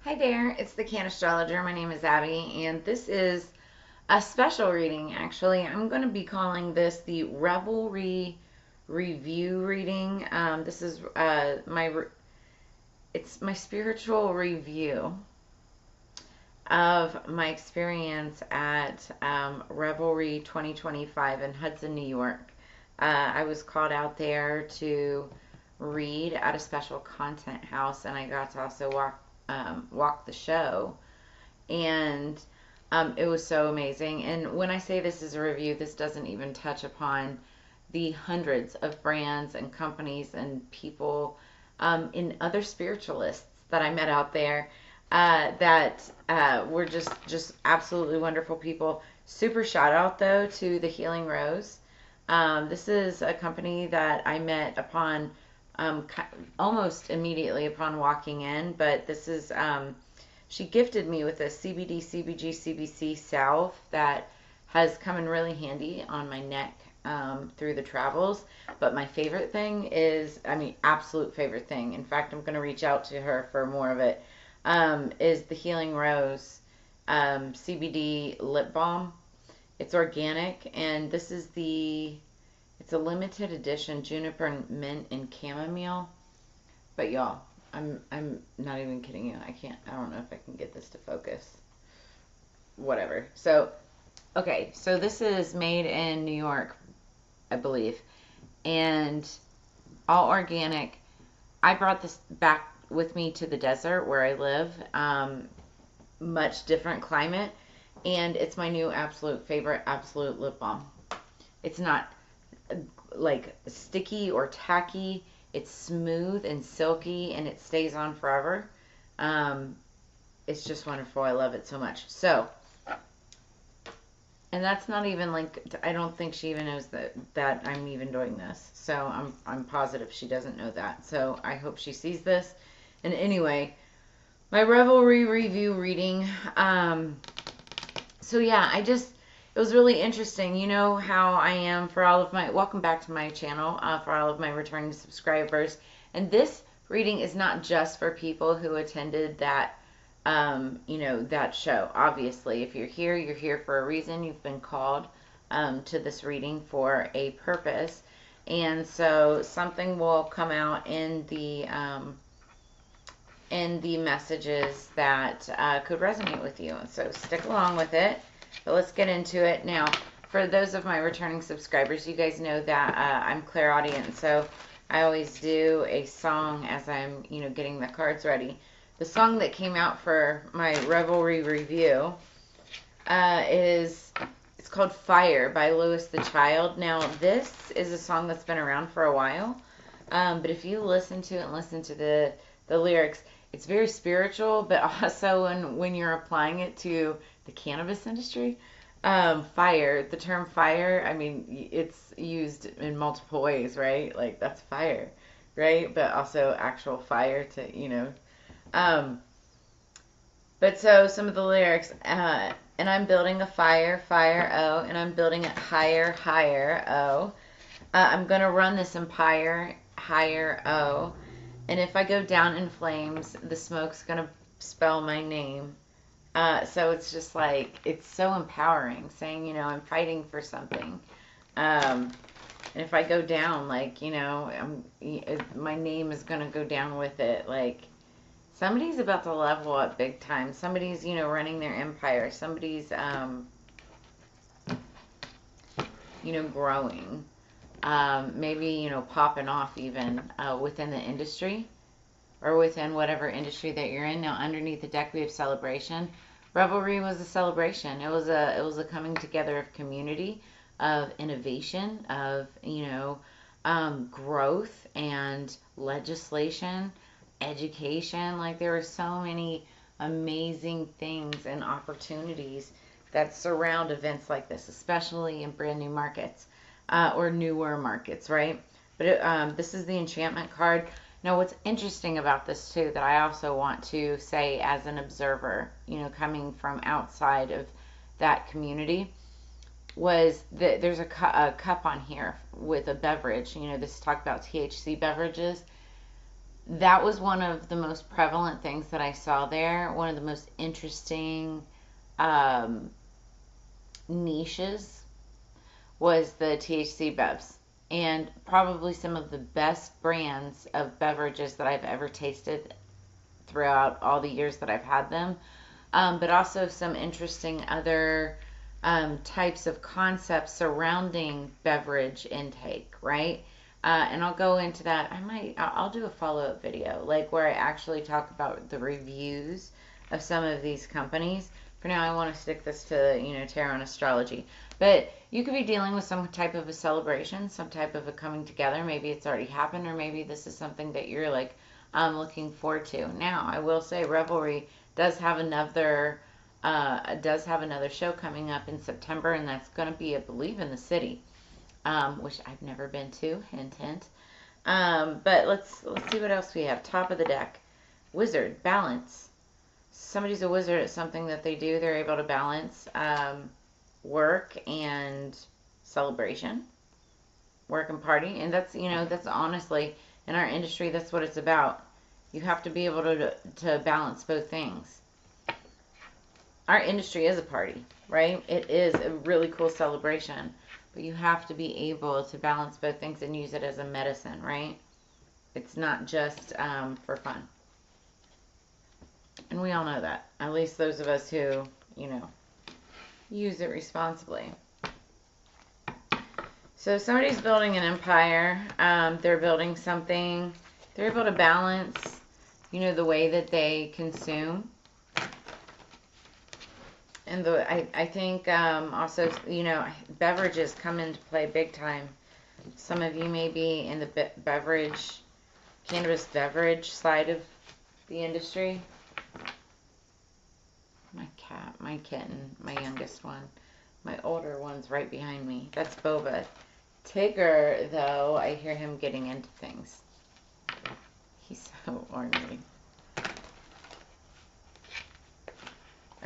Hi there, it's the Cannastrologer. My name is Abby, and this is a special reading, actually. I'm going to be calling this the Revelry Review reading. This is it's my spiritual review of my experience at Revelry 2025 in Hudson, New York. I was called out there to read at a special content house, and I got to also walk the show, and it was so amazing. And when I say this is a review, this doesn't even touch upon the hundreds of brands and companies and people in other spiritualists that I met out there that were just absolutely wonderful people. Super shout out though to the Healing Rose. This is a company that I met upon almost immediately upon walking in, but this is she gifted me with a CBD, CBG, CBC salve that has come in really handy on my neck through the travels. But my favorite thing is, absolute favorite thing. In fact, I'm going to reach out to her for more of it. Is the Healing Rose CBD lip balm. It's organic, and this is it's a limited edition juniper mint and chamomile. But y'all, I'm not even kidding you. I don't know if I can get this to focus. Whatever. So, okay, so this is made in New York, I believe, and all organic. I brought this back with me to the desert where I live. Much different climate, and it's my new absolute favorite absolute lip balm. It's not like sticky or tacky. It's smooth and silky, and it stays on forever. It's just wonderful. I love it so much. So, and that's not even like, I don't think she even knows that I'm even doing this. So I'm positive she doesn't know that. So I hope she sees this. And anyway, my Revelry review reading. So yeah, it was really interesting. You know how I am for all of my, welcome back to my channel, for all of my returning subscribers. And this reading is not just for people who attended that, that show. Obviously, if you're here for a reason. You've been called to this reading for a purpose. And so something will come out in the messages that could resonate with you. So stick along with it. But let's get into it now. For those of my returning subscribers, you guys know that I'm clairaudient, so I always do a song as I'm, getting the cards ready. The song that came out for my Revelry review it's called Fire by Louis the Child. Now, this is a song that's been around for a while, but if you listen to it and listen to the lyrics, it's very spiritual, but also when you're applying it to the cannabis industry, the term fire, it's used in multiple ways, right? Like, that's fire, right? But also actual fire to, but so some of the lyrics, and I'm building a fire, fire, oh, and I'm building it higher, higher, oh. I'm going to run this empire higher, oh. And if I go down in flames, the smoke's going to spell my name. So it's just like, it's so empowering, saying, I'm fighting for something. And if I go down, like, my name is going to go down with it. Like, somebody's about to level up big time. Somebody's, running their empire. Somebody's, growing. Maybe, popping off even within the industry or within whatever industry that you're in. Now, underneath the deck, we have celebration. Revelry was a celebration. It was a coming together of community, of innovation, of, growth and legislation, education. Like, there were so many amazing things and opportunities that surround events like this, especially in brand new markets or newer markets, right? But this is the enchantment card. Now, what's interesting about this, too, that I also want to say as an observer, coming from outside of that community, was that there's a cup on here with a beverage. This talk about THC beverages. that was one of the most prevalent things that I saw there. One of the most interesting um, niches was the THC bevs, and probably some of the best brands of beverages that I've ever tasted throughout all the years that I've had them. But also some interesting other types of concepts surrounding beverage intake, right? And I'll go into that. I'll do a follow-up video, like where I actually talk about the reviews of some of these companies. For now, I want to stick this to, tarot and astrology. But you could be dealing with some type of a celebration, some type of a coming together. Maybe it's already happened, or maybe this is something that you're like looking forward to. Now, I will say Revelry does have another show coming up in September, and that's going to be, I believe, in the city, which I've never been to. Hint, hint. But let's see what else we have. Top of the deck, wizard, balance. Somebody's a wizard at something that they do. They're able to balance work and celebration, work and party, and that's honestly in our industry. That's what it's about. You have to be able to balance both things. Our industry is a party, right? It is a really cool celebration, but you have to be able to balance both things and use it as a medicine, right? It's not just for fun. And we all know that. At least those of us who, use it responsibly. So somebody's building an empire. They're building something. They're able to balance, the way that they consume. And I think also, beverages come into play big time. Some of you may be in the cannabis beverage side of the industry. My cat, my kitten, my youngest one. My older one's right behind me. That's Boba. Tigger, though, I hear him getting into things. He's so ornery.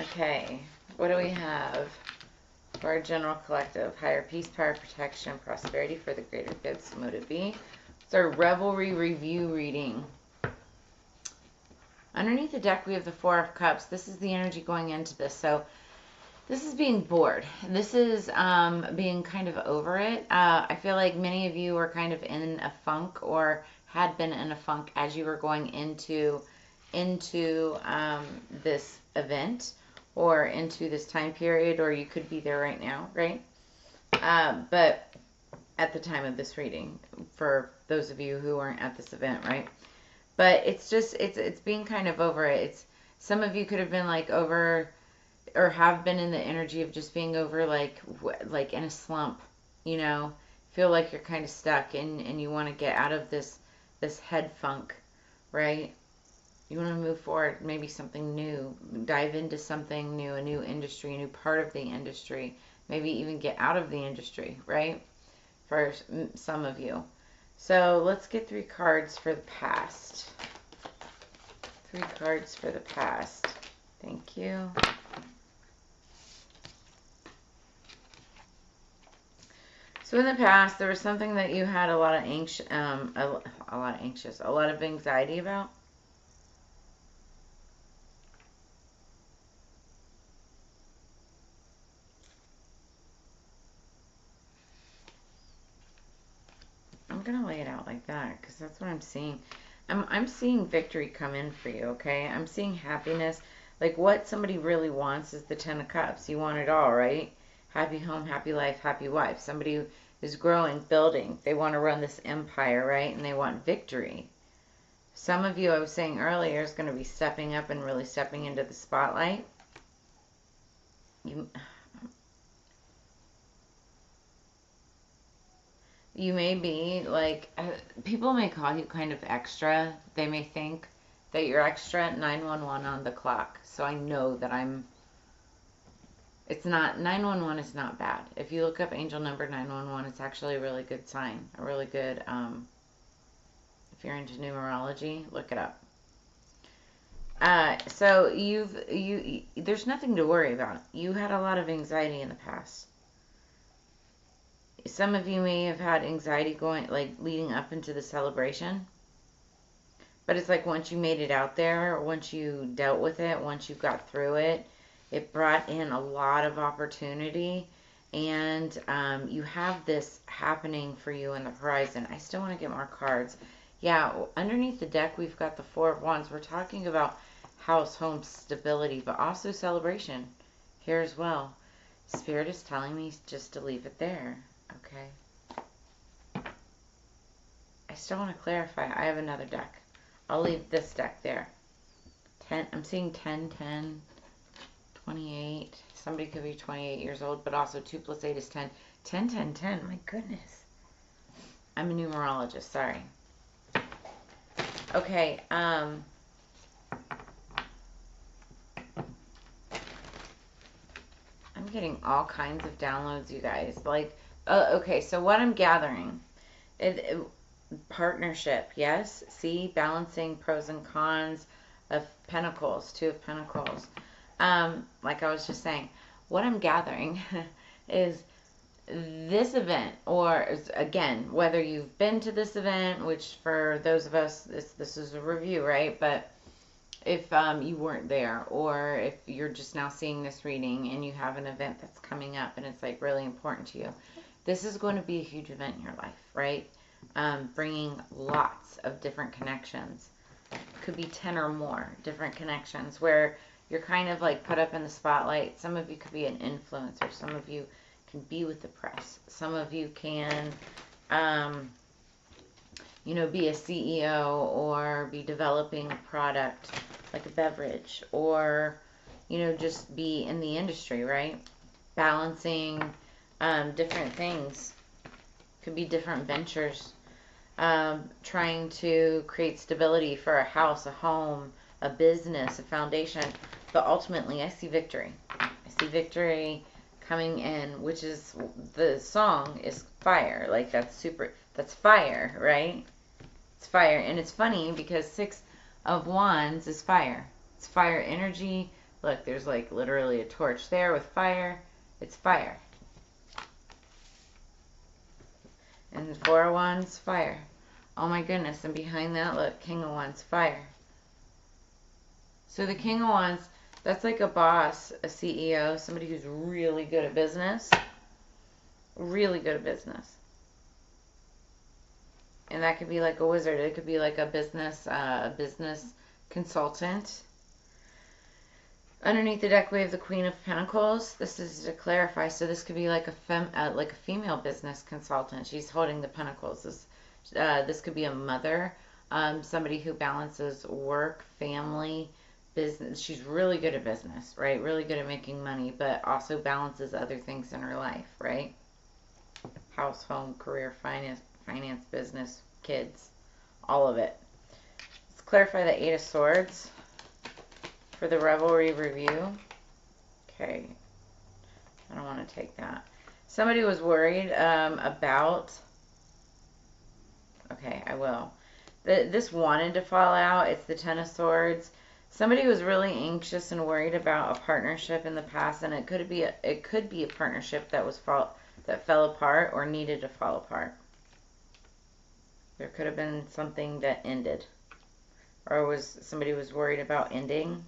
Okay, what do we have for our general collective? Higher peace, power, protection, prosperity for the greater good. So mote it be. It's our Revelry review reading. Underneath the deck, we have the Four of Cups. This is the energy going into this. So this is being bored. This is being kind of over it. I feel like many of you are kind of in a funk or had been in a funk as you were going into this event or into this time period, or you could be there right now, right? But at the time of this reading, for those of you who aren't at this event, right? But it's just, it's being kind of over it. It's, some of you could have been like over, or have been in the energy of just being over, like in a slump, feel like you're kind of stuck and you want to get out of this head funk, right? You want to move forward, maybe something new, dive into something new, a new industry, a new part of the industry, maybe even get out of the industry, right? For some of you. So let's get 3 cards for the past. 3 cards for the past. Thank you. So in the past, there was something that you had a lot of anxiety about. I'm going to lay it out like that because that's what I'm seeing. I'm seeing victory come in for you, okay? I'm seeing happiness. Like what somebody really wants is the 10 of Cups. You want it all, right? Happy home, happy life, happy wife. Somebody is growing, building. They want to run this empire, right? And they want victory. Some of you, I was saying earlier, is going to be stepping up and really stepping into the spotlight. You may be like, people may call you kind of extra. They may think that you're extra. 911 on the clock. So I know that it's not, 911 is not bad. If you look up angel number 911, it's actually a really good sign. A really good, if you're into numerology, look it up. So there's nothing to worry about. You had a lot of anxiety in the past. Some of you may have had anxiety going, like leading up into the celebration. But it's like once you made it out there, once you dealt with it, once you got through it, it brought in a lot of opportunity. And you have this happening for you in the horizon. I still want to get more cards. Yeah, underneath the deck, we've got the Four of Wands. We're talking about house, home, stability, but also celebration here as well. Spirit is telling me just to leave it there. Okay. I still want to clarify. I have another deck. I'll leave this deck there. 10. I'm seeing 10, 10, 28. Somebody could be 28 years old, but also 2 plus 8 is 10. 10, 10, 10. My goodness. I'm a numerologist. Sorry. Okay. I'm getting all kinds of downloads, you guys. Like, okay, so what I'm gathering, partnership, yes. See, balancing pros and cons of Pentacles, 2 of Pentacles. Like I was just saying, what I'm gathering is this event, or again, whether you've been to this event, which for those of us, this is a review, right? But if you weren't there, or if you're just now seeing this reading and you have an event that's coming up and it's like really important to you, this is going to be a huge event in your life, right? Bringing lots of different connections. Could be 10 or more different connections where you're kind of like put up in the spotlight. Some of you could be an influencer. Some of you can be with the press. Some of you can, be a CEO or be developing a product like a beverage, or, just be in the industry, right? Balancing different things. Could be different ventures. Trying to create stability for a house, a home, a business, a foundation. But ultimately, I see victory. I see victory coming in, which is, the song is fire. Like, that's fire, right? It's fire. And it's funny because 6 of Wands is fire. It's fire energy. Look, there's like literally a torch there with fire. It's fire. And the 4 of Wands, fire. Oh my goodness. And behind that, look, King of Wands, fire. So the King of Wands, that's like a boss, a CEO, somebody who's really good at business. Really good at business. And that could be like a wizard. It could be like a business consultant. Underneath the deck, we have the Queen of Pentacles. This is to clarify. So this could be like a female business consultant. She's holding the Pentacles. This could be a mother, somebody who balances work, family, business. She's really good at business, right? Really good at making money, but also balances other things in her life, right? House, home, career, finance, business, kids, all of it. Let's clarify the 8 of Swords for the Revelry review. Okay. I don't want to take that. Somebody was worried about... Okay, I will. This wanted to fall out. It's the 10 of Swords. Somebody was really anxious and worried about a partnership in the past, and it could be a partnership that fell apart or needed to fall apart. There could have been something that ended, or somebody was worried about ending.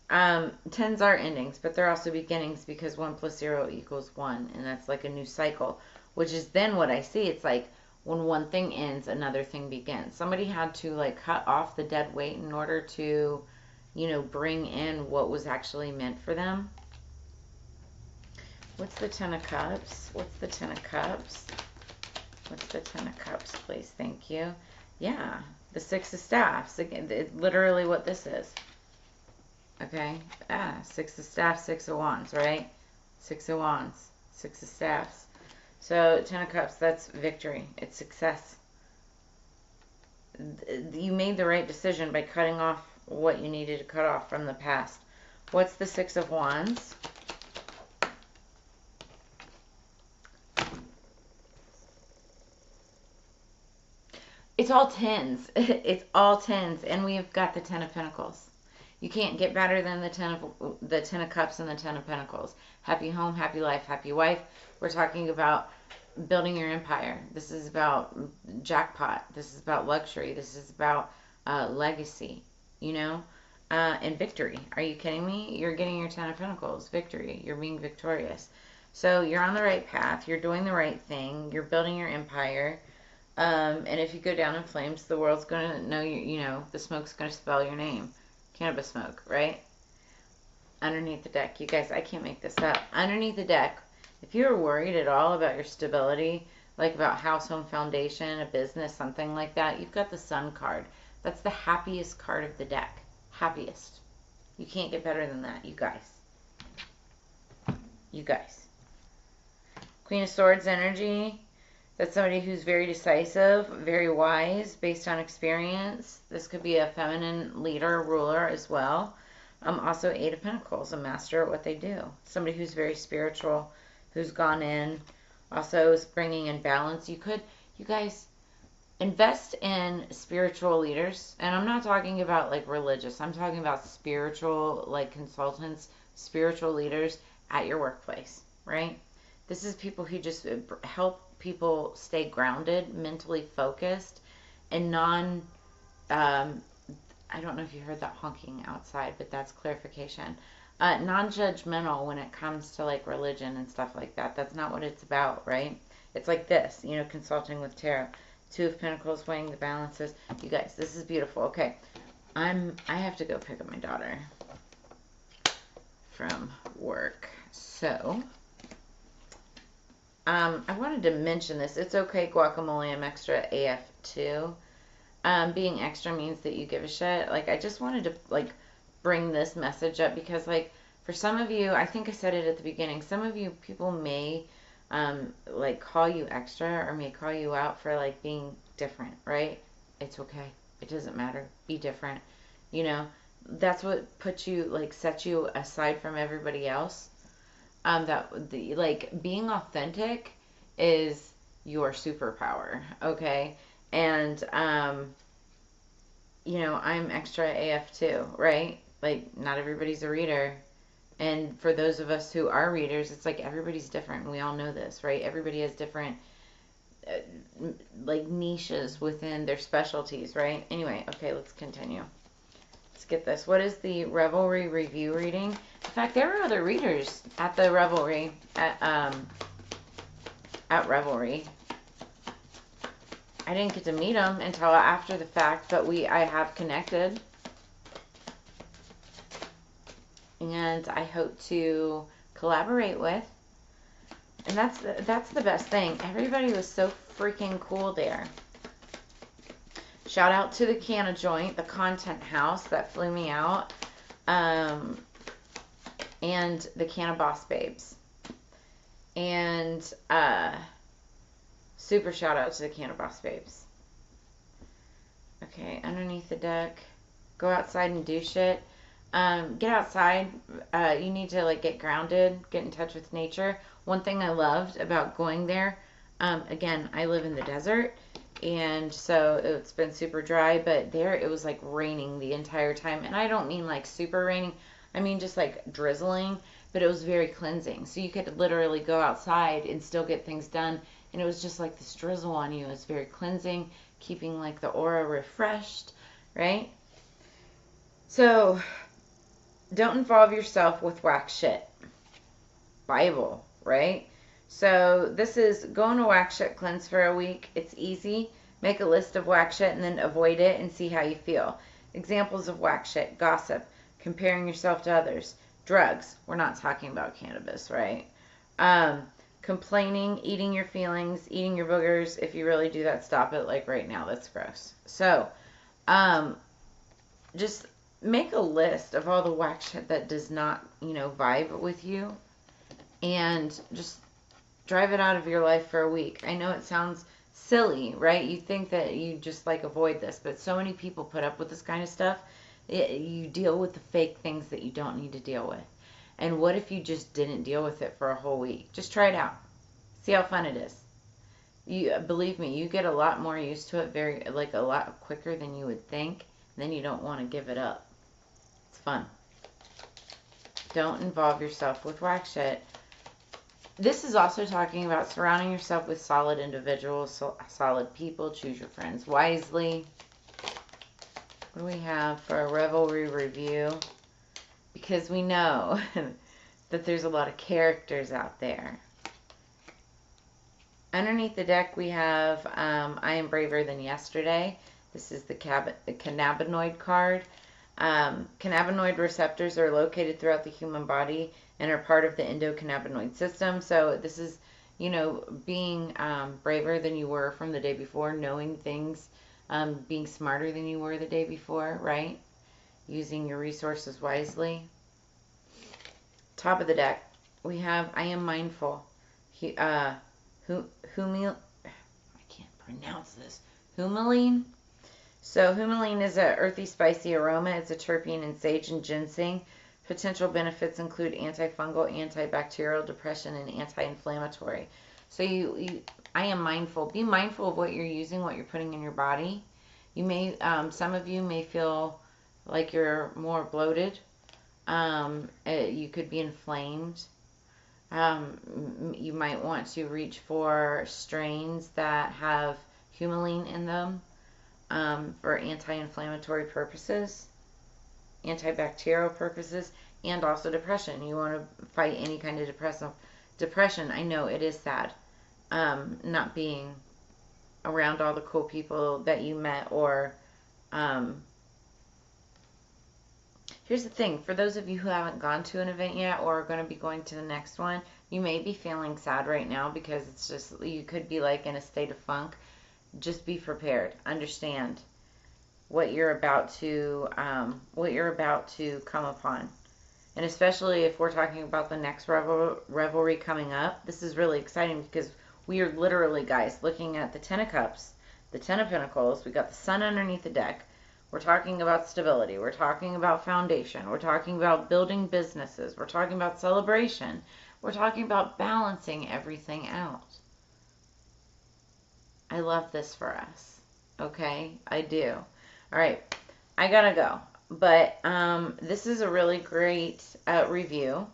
10s are endings, but they're also beginnings, because 1 plus 0 equals 1, and that's like a new cycle, which is then what I see. It's like when one thing ends, another thing begins. Somebody had to like cut off the dead weight in order to, bring in what was actually meant for them. What's the 10 of Cups? What's the 10 of Cups? What's the 10 of Cups, please? Thank you. Yeah, the 6 of Staffs. Again, literally what this is. Okay? 6 of Staffs, 6 of Wands, right? 6 of Wands, 6 of Staffs. So 10 of Cups, that's victory. It's success. You made the right decision by cutting off what you needed to cut off from the past. What's the 6 of Wands? It's all 10s. It's all 10s. And we've got the 10 of Pentacles. You can't get better than the 10 of Cups and the 10 of Pentacles. Happy home, happy life, happy wife. We're talking about building your empire. This is about jackpot. This is about luxury. This is about legacy, you know, and victory. Are you kidding me? You're getting your 10 of Pentacles, victory. You're being victorious. So you're on the right path. You're doing the right thing. You're building your empire. And if you go down in flames, the world's going to know you know, the smoke's going to spell your name. Cannabis smoke, right? Underneath the deck. You guys, I can't make this up. Underneath the deck, if you're worried at all about your stability, like about house, home, foundation, a business, something like that, you've got the Sun card. That's the happiest card of the deck. Happiest. You can't get better than that, you guys. You guys. Queen of Swords energy. That's somebody who's very decisive, very wise, based on experience. This could be a feminine leader, ruler as well. Also, Eight of Pentacles, a master at what they do. Somebody who's very spiritual, who's gone in, also is bringing in balance. You guys, invest in spiritual leaders. And I'm not talking about like religious. I'm talking about spiritual, like consultants, spiritual leaders at your workplace, right? This is people who just help people stay grounded, mentally focused, and I don't know if you heard that honking outside, but that's clarification. Non-judgmental when it comes to like religion and stuff like that. That's not what it's about, right? It's like this, you know, consulting with tarot. Two of Pentacles weighing the balances. You guys, this is beautiful. Okay, I have to go pick up my daughter from work. So, I wanted to mention this. It's okay, guacamole. I'm extra AF2. Being extra means that you give a shit. Like, I just wanted to, like, bring this message up because, like, for some of you, I think I said it at the beginning, some of you people may, like, call you extra or may call you out for, like, being different, right? It's okay. It doesn't matter. Be different. You know, that's what puts you, like, sets you aside from everybody else. Like, being authentic is your superpower, okay? And, you know, I'm extra AF too, right? Like, not everybody's a reader. And for those of us who are readers, it's like everybody's different. We all know this, right? Everybody has different, like, niches within their specialties, right? Anyway, okay, let's continue. Let's get this. What is the Revelry review reading? In fact, there were other readers at the Revelry, at Revelry. I didn't get to meet them until after the fact, but I have connected. And I hope to collaborate with. And that's the best thing. Everybody was so freaking cool there. Shout out to the Canna Joint, the content house that flew me out. And the Canna Boss Babes. And super shout out to the Canna Boss Babes. Okay, underneath the deck. Go outside and do shit. Get outside. You need to, like, get grounded, get in touch with nature. One thing I loved about going there, again, I live in the desert, and so it's been super dry, but there it was like raining the entire time. And I don't mean like super raining. I mean just like drizzling, but it was very cleansing. So you could literally go outside and still get things done. And it was just like this drizzle on you. It was very cleansing, keeping like the aura refreshed, right? So don't involve yourself with whack shit. Bible, right? So this is go on a whack shit cleanse for a week. It's easy. Make a list of whack shit and then avoid it and see how you feel. Examples of whack shit: gossip, comparing yourself to others, drugs. We're not talking about cannabis, right? Complaining, eating your feelings, eating your boogers. If you really do that, stop it. Like right now, that's gross. So, just make a list of all the whack shit that does not, you know, vibe with you, and just drive it out of your life for a week. I know it sounds silly, right? You think that you just like avoid this, but so many people put up with this kind of stuff. You deal with the fake things that you don't need to deal with. And what if you just didn't deal with it for a whole week? Just try it out. See how fun it is. You believe me, you get a lot more used to it a lot quicker than you would think. Then you don't want to give it up. It's fun. Don't involve yourself with whack shit. This is also talking about surrounding yourself with solid individuals, solid people. Choose your friends wisely. What do we have for a Revelry review? Because we know that there's a lot of characters out there. Underneath the deck, we have I Am Braver Than Yesterday. This is the cannabinoid card. Cannabinoid receptors are located throughout the human body and are part of the endocannabinoid system. So this is, you know, being braver than you were from the day before, knowing things, being smarter than you were the day before, right? Using your resources wisely. Top of the deck, we have I Am Mindful. I can't pronounce this. Humulene. So humulene is an earthy, spicy aroma. It's a terpene in sage and ginseng. Potential benefits include antifungal, antibacterial, depression, and anti-inflammatory. So I am mindful. Be mindful of what you're using, what you're putting in your body. You may, some of you may feel like you're more bloated. You could be inflamed. You might want to reach for strains that have humulene in them for anti-inflammatory purposes, antibacterial purposes, and also depression. You want to fight any kind of depression. I know it is sad not being around all the cool people that you met, or here's the thing, for those of you who haven't gone to an event yet or are going to be going to the next one, you may be feeling sad right now because it's just, you could be like in a state of funk. Just be prepared. Understand what you're about to come upon. And especially if we're talking about the next revelry coming up, this is really exciting because we are literally, guys, looking at the Ten of Cups, the Ten of Pentacles. We got the Sun underneath the deck. We're talking about stability. We're talking about foundation. We're talking about building businesses. We're talking about celebration. We're talking about balancing everything out. I love this for us. Okay? I do. All right. I gotta go. But this is a really great review.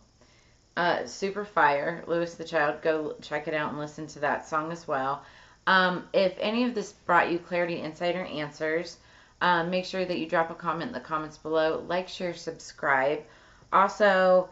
Super fire. Lewis the Child. Go check it out and listen to that song as well. If any of this brought you clarity, insight, or answers, make sure that you drop a comment in the comments below. Like, share, subscribe. Also,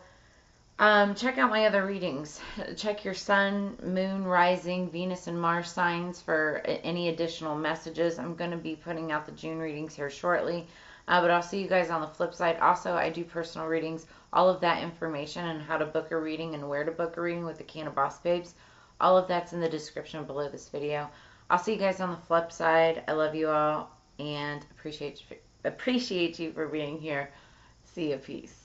check out my other readings. Check your sun, moon, rising, Venus, and Mars signs for any additional messages. I'm going to be putting out the June readings here shortly. But I'll see you guys on the flip side. Also, I do personal readings. All of that information and how to book a reading and where to book a reading with the Cannabis Babes, all of that's in the description below this video. I'll see you guys on the flip side. I love you all and appreciate you for being here. See you. Peace.